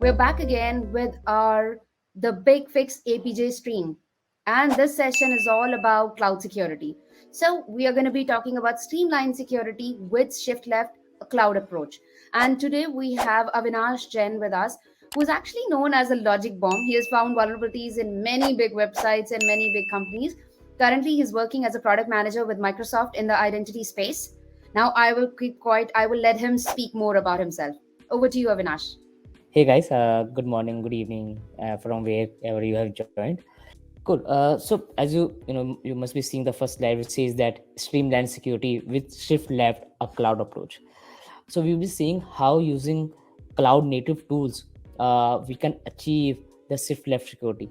We're back again with our the Big Fix APJ stream. And this session is all about cloud security. So we are going to be talking about Streamline Security with Shift Left, a cloud approach. And today we have Avinash Jain with us, who is actually known as a logic bomb. He has found vulnerabilities in many big websites and many big companies. Currently, he's working as a product manager with Microsoft in the identity space. Now I will keep quiet. I will let him speak more about himself. Over to you, Avinash. Hey guys, good morning, good evening from wherever you have joined. Cool. So as you must be seeing the first slide which says that streamline security with shift left a cloud approach. So we'll be seeing how using cloud native tools we can achieve the shift left security.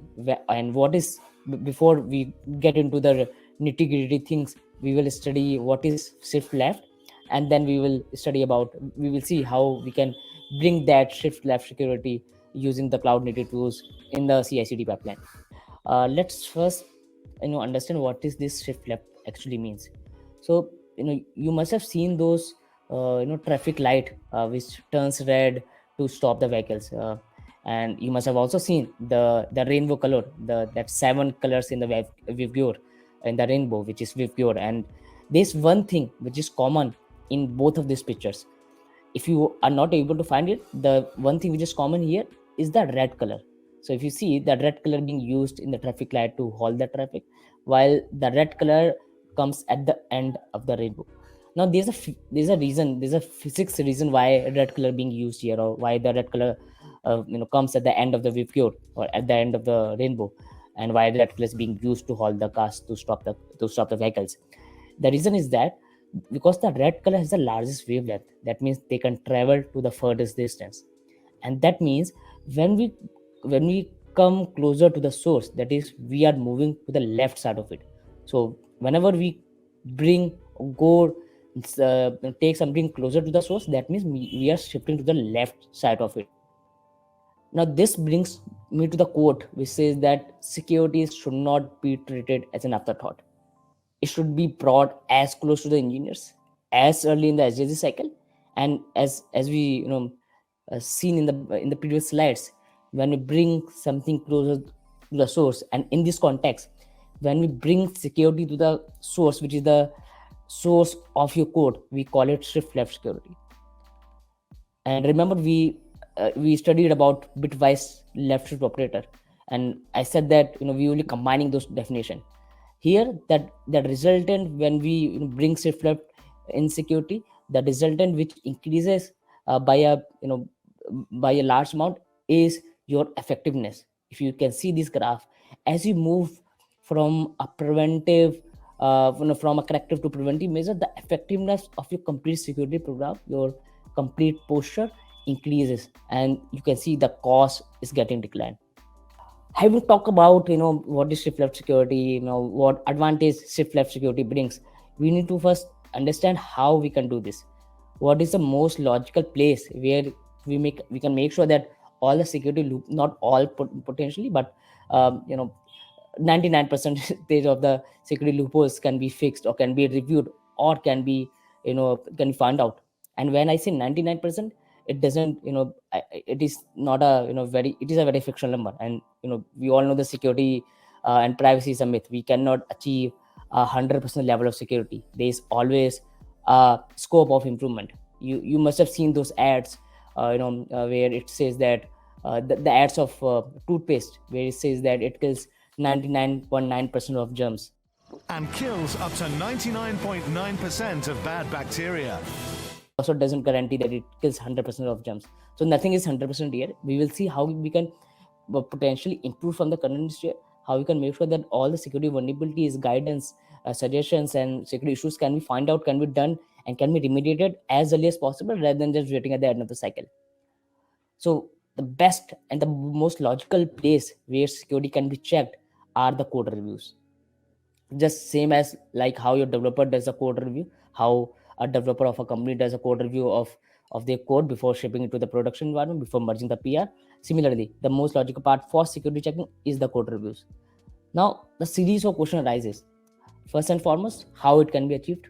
And what is before we get into the nitty gritty things, we will study what is shift left, and then we will see how we can bring that shift left security using the cloud native tools in the CI/CD pipeline. Let's first understand what is this shift left actually means. So you must have seen those traffic light which turns red to stop the vehicles, and you must have also seen the rainbow color, the that 7 colors in the WebGear, in the rainbow, which is WebGear. And there's one thing which is common in both of these pictures. If you are not able to find it, the one thing which is common here is the red color. So if you see the red color being used in the traffic light to halt the traffic, while the red color comes at the end of the rainbow. Now there's a physics reason why red color being used here, or why the red color comes at the end of the wave or at the end of the rainbow, and why red color is being used to halt the cars, to stop the vehicles. The reason is that because the red color has the largest wavelength, that means they can travel to the furthest distance. And that means when we come closer to the source, that is we are moving to the left side of it. So whenever we bring go take something closer to the source, that means we are shifting to the left side of it. Now this brings me to the quote which says that security should not be treated as an afterthought. It should be brought as close to the engineers as early in the SDLC cycle. And as we seen in the previous slides, when we bring something closer to the source, and in this context, when we bring security to the source, which is the source of your code, we call it shift left security. And remember, we studied about bitwise left shift operator, and I said that we will be combining those definition here. That resultant, when we bring shift left in security, the resultant which increases by a large amount is your effectiveness. If you can see this graph, as you move from a preventive from a corrective to preventive measure, the effectiveness of your complete security program, your complete posture increases, and you can see the cost is getting declined. I will talk about what is shift left security, what advantage shift left security brings. We need to first understand how we can do this. What is the most logical place where we can make sure that all the security loop, not all potentially, but 99% of the security loopholes can be fixed, or can be reviewed, or can be can be found out. And when I say 99%, it doesn't it is not a very, it is a very fictional number. And we all know the security and privacy is a myth. We cannot achieve 100% level of security. There is always a scope of improvement. You must have seen those ads where it says that the ads of toothpaste, where it says that it kills 99.9% of germs and kills up to 99.9% of bad bacteria. Also doesn't guarantee that it kills 100% of germs. So nothing is 100% here. We will see how we can potentially improve from the current state, how we can make sure that all the security vulnerabilities, guidance, suggestions, and security issues can be found out, can be done, and can be remediated as early as possible, rather than just waiting at the end of the cycle. So the best and the most logical place where security can be checked are the code reviews. Just same as like how your developer does a code review, how a developer of a company does a code review of their code before shipping it to the production environment, before merging the PR. Similarly, the most logical part for security checking is the code reviews. Now the series of question arises. First and foremost, how it can be achieved,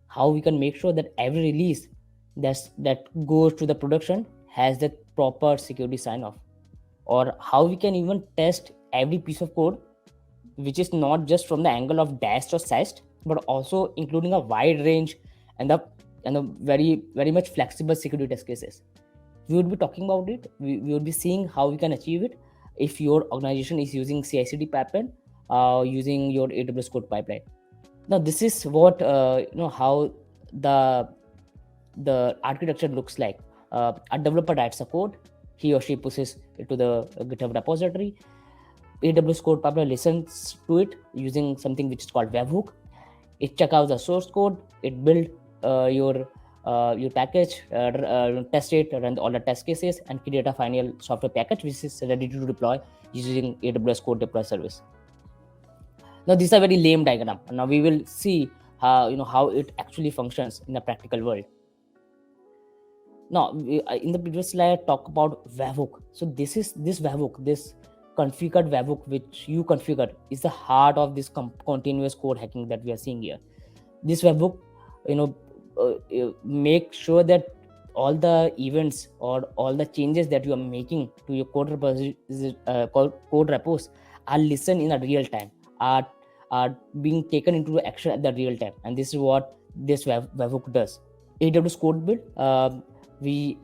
how we can make sure that every release that goes to the production has the proper security sign off, or how we can even test every piece of code, which is not just from the angle of dashed or sashed, but also including a wide range and the very much flexible security test cases. We would be talking about it. We would be seeing how we can achieve it if your organization is using CI/CD pipeline, using your AWS code pipeline. Now, this is what how the architecture looks like. A developer writes a code, he or she pushes it to the GitHub repository. AWS code pipeline listens to it using something which is called webhook. It checks out the source code, it builds your package, test it, run all the test cases, and create a final software package which is ready to deploy using AWS code deploy service. Now, this is a very lame diagram. Now we will see how it actually functions in the practical world. Now, in the previous slide, I talked about webhook. So this webhook, this configured webhook which you configured, is the heart of this continuous code hacking that we are seeing here. This webhook, make sure that all the events or all the changes that you are making to your code repos are listened in a real time, are being taken into action at the real time, and this is what this webhook does. AWS code build. We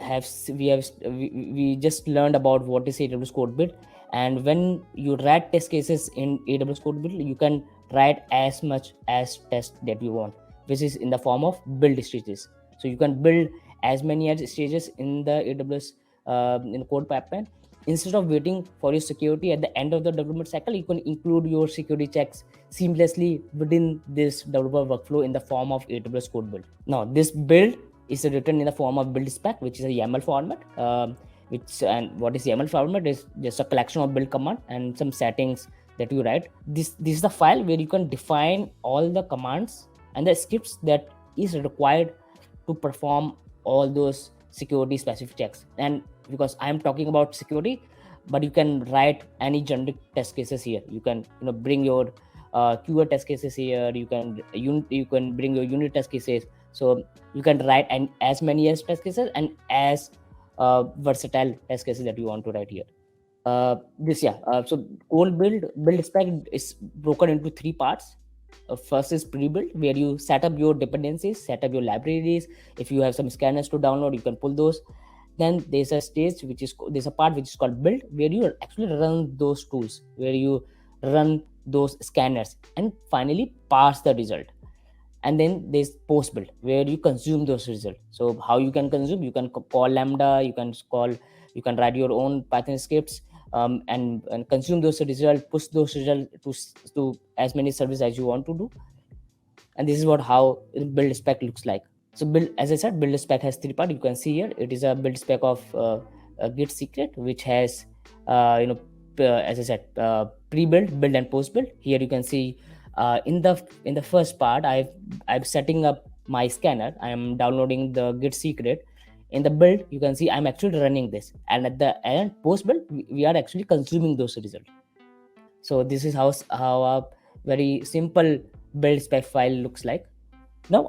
just learned about what is AWS code build, and when you write test cases in AWS code build, you can write as much as test that you want, which is in the form of build stages. So you can build as many as stages in the AWS in code pipeline. Instead of waiting for your security at the end of the development cycle, you can include your security checks seamlessly within this developer workflow in the form of AWS code build. Now, this build is written in the form of build spec, which is a YAML format. And what is YAML format is just a collection of build command and some settings that you write. This is the file where you can define all the commands and the scripts that is required to perform all those security specific checks. And because I am talking about security, but you can write any generic test cases here. You can bring your QA test cases here. You can bring your unit test cases. So you can write as many as test cases and as versatile test cases that you want to write here. So code build spec is broken into three parts. First is pre-build, where you set up your dependencies, set up your libraries. If you have some scanners to download, you can pull those. Then there's a part which is called build, where you actually run those tools, where you run those scanners, and finally parse the result. And then there's post build, where you consume those results. So how you can consume? You can call Lambda, you can write your own Python scripts, and consume those results, push those results to as many services as you want to do. And this is how build spec looks like. So build, as I said, build spec has three parts. You can see here it is a build spec of a Git secret, which has as I said, pre-build, build, and post build. Here you can see in the first part, I'm setting up my scanner. I am downloading the Git secret. In the build, you can see I'm actually running this, and at the end, post build, we are actually consuming those results. So this is how a very simple build spec file looks like. Now,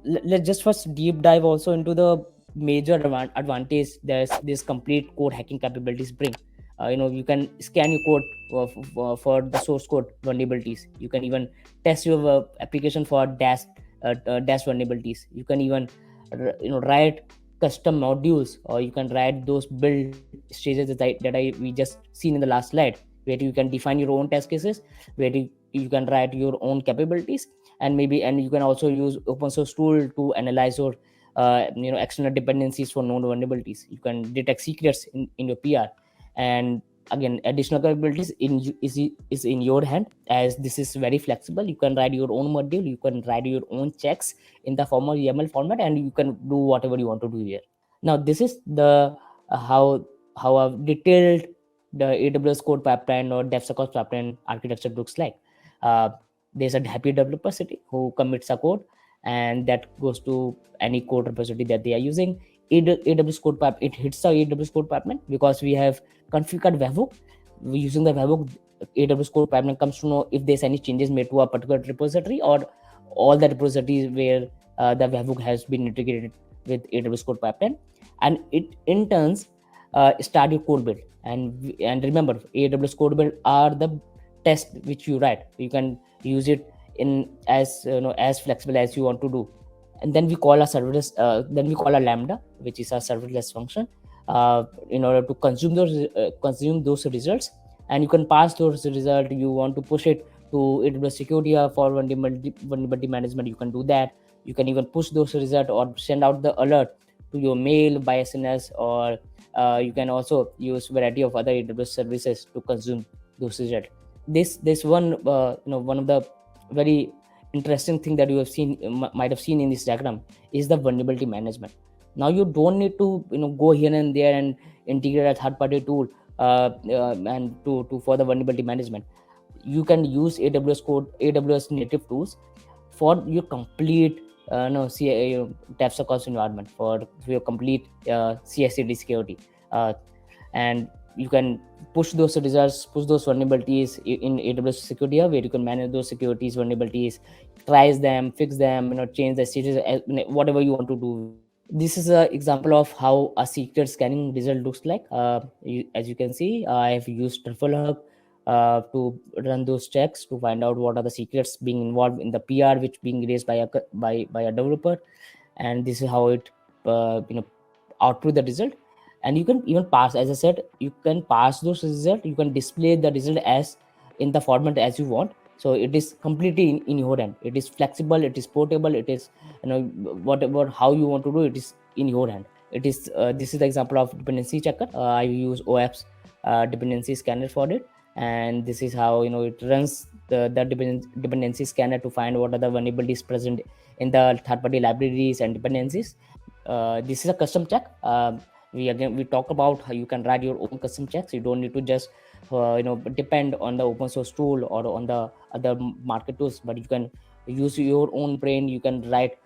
let's just first deep dive also into the major advantage that this complete code hacking capabilities bring. You can scan your code for the source code vulnerabilities. You can even test your application for dash vulnerabilities. You can even write custom modules, or you can write those build stages that we just seen in the last slide, where you can define your own test cases, where you can write your own capabilities, and you can also use open source tool to analyze your external dependencies for known vulnerabilities. You can detect secrets in your PR. And again, additional capabilities is in your hand, as this is very flexible. You can write your own module, you can write your own checks in the form of YAML format, and you can do whatever you want to do here. Now, this is the how a detailed the AWS code pipeline or DevSecOps pipeline architecture looks like. There's a happy developer city who commits a code, and that goes to any code repository that they are using. AWS code pipe, it hits the AWS code pipeline because we have configured webhook. Using the webhook, AWS code pipeline comes to know if there's any changes made to a particular repository, or all the repositories where the webhook has been integrated with AWS code pipeline, and it in turns start your code build. And remember, AWS code build are the test which you write. You can use it in as as flexible as you want to do. And then we call a serverless then we call a lambda, which is a serverless function, in order to consume those results. And you can pass those results. You want to push it to AWS security for vulnerability management, you can do that. You can even push those results or send out the alert to your mail by SMS, or you can also use variety of other AWS services to consume those results. This one one of the very interesting thing that you have seen, might have seen in this diagram, is the vulnerability management. Now you don't need to go here and there and integrate a third party tool and to for the vulnerability management. You can use AWS native tools for your complete DevSecOps environment, for your complete CI/CD security, and you can push those results, push those vulnerabilities in AWS Security Hub, where you can manage those securities, vulnerabilities, tries them, fix them, change the status, whatever you want to do with it. This is an example of how a secret scanning result looks like. As you can see, I have used Truffle Hub to run those checks to find out what are the secrets being involved in the PR which being raised by a developer. And this is how it output the result. And you can even pass, as I said, you can pass those results, you can display the result as in the format as you want. So it is completely in your hand. It is flexible, it is portable, it is whatever how you want to do, it is in your hand. It is this is the example of dependency checker. I use OAuth's dependency scanner for it. And this is how it runs the dependency scanner to find what are the vulnerabilities present in the third party libraries and dependencies. This is a custom check. We talk about how you can write your own custom checks. You don't need to just depend on the open source tool or on the other market tools, but you can use your own brain. You can write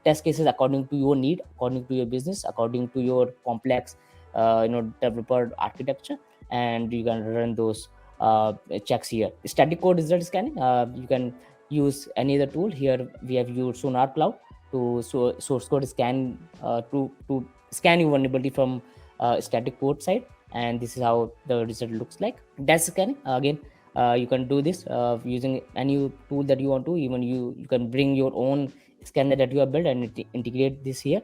test cases according to your need, according to your business, according to your complex developer architecture, and you can run those checks here. Static code result scanning, you can use any other tool. Here we have used Sonar Cloud to source code scan to scan your vulnerability from static code side. And this is how the result looks like. That's scanning. Again, you can do this using any tool that you want to. Even you can bring your own scanner that you have built and integrate this here.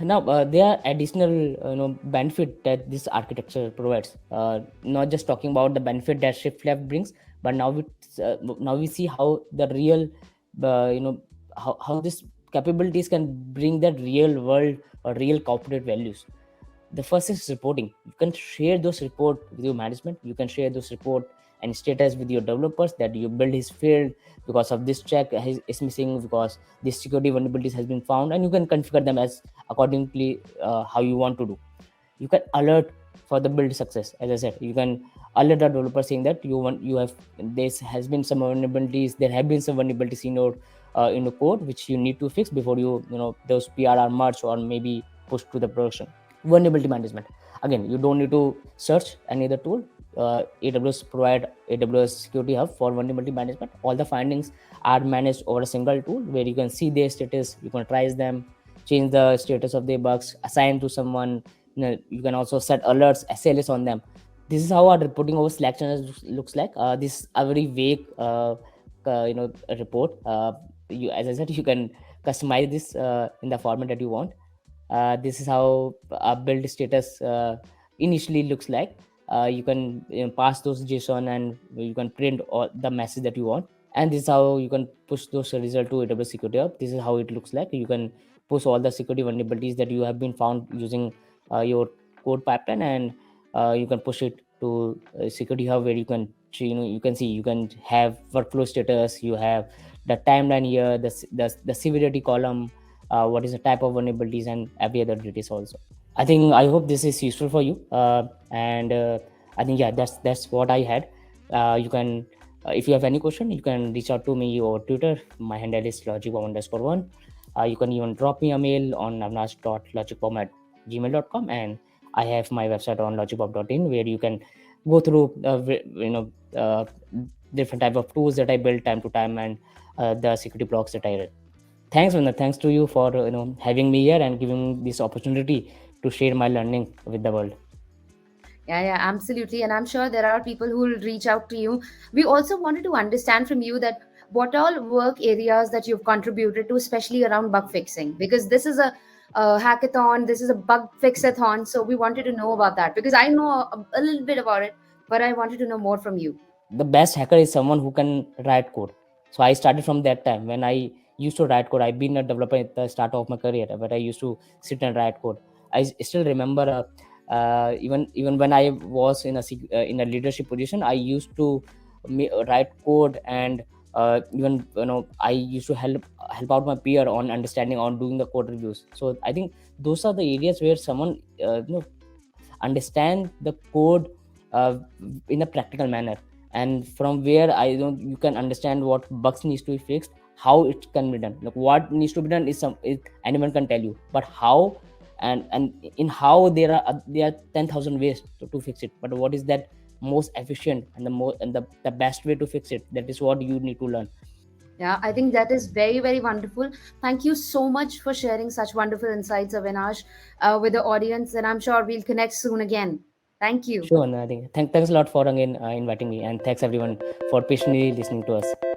Now there are additional benefit that this architecture provides. Not just talking about the benefit that shift left brings, but now we see how the real how this capabilities can bring that real world or real corporate values. The first is reporting. You can share those report with your management. You can share those report and status with your developers that you build his field because of this check is missing, because this security vulnerabilities has been found, and you can configure them as accordingly how you want to do. You can alert for the build success. As I said, you can alert the developer saying that you have this has been some vulnerabilities, there have been some vulnerabilities in your code which you need to fix before those PR are merged or maybe pushed to the production. Vulnerability management, again, you don't need to search any other tool. AWS provide AWS Security Hub for vulnerability management. All the findings are managed over a single tool where you can see their status, you can trace them, change the status of their bugs, assign to someone. You can also set alerts, SLAs on them. This is how our reporting over Slack channels looks like. This is a very vague report. As I said, you can customize this in the format that you want. This is how a build status initially looks like. You can pass those JSON and you can print all the message that you want. And this is how you can push those results to AWS Security Hub. This is how it looks like. You can push all the security vulnerabilities that you have been found using your code pipeline, and you can push it to Security Hub, where you can you can see, you can have workflow status, you have the timeline here, the severity column, what is the type of vulnerabilities, and every other details also. I hope this is useful for you, and I think that's what I had. You can if you have any question, you can reach out to me over Twitter. My handle is logicbomb_1. You can even drop me a mail on avinash.logicbomb@gmail.com, and I have my website on logicbomb.in, where you can go through different type of tools that I build time to time, and the security blogs that I read. Thanks, Vinod. Thanks to you for having me here and giving this opportunity to share my learning with the world. Yeah, absolutely. And I'm sure there are people who will reach out to you. We also wanted to understand from you that what all work areas that you've contributed to, especially around bug fixing, because this is a hackathon, this is a bug fixathon. So we wanted to know about that because I know a little bit about it, but I wanted to know more from you. The best hacker is someone who can write code. So I started from that time when I used to write code. I've been a developer at the start of my career, but I used to sit and write code. Still remember, even when I was in a leadership position, I used to write code, and even I used to help out my peer on understanding, on doing the code reviews. So I think those are the areas where someone understand the code uh, in a practical manner, and from where I don't you can understand what bugs needs to be fixed, how it can be done. Like what needs to be done is anyone can tell you, but how, and in how there are 10,000 ways to fix it, but what is that most efficient and the best way to fix it, that is what you need to learn. Yeah, I think that is very, very wonderful. Thank you so much for sharing such wonderful insights, Avinash, with the audience. And I'm sure we'll connect soon again. Thank you. Sure, no, I think thanks a lot for again inviting me, and thanks everyone for patiently listening to us.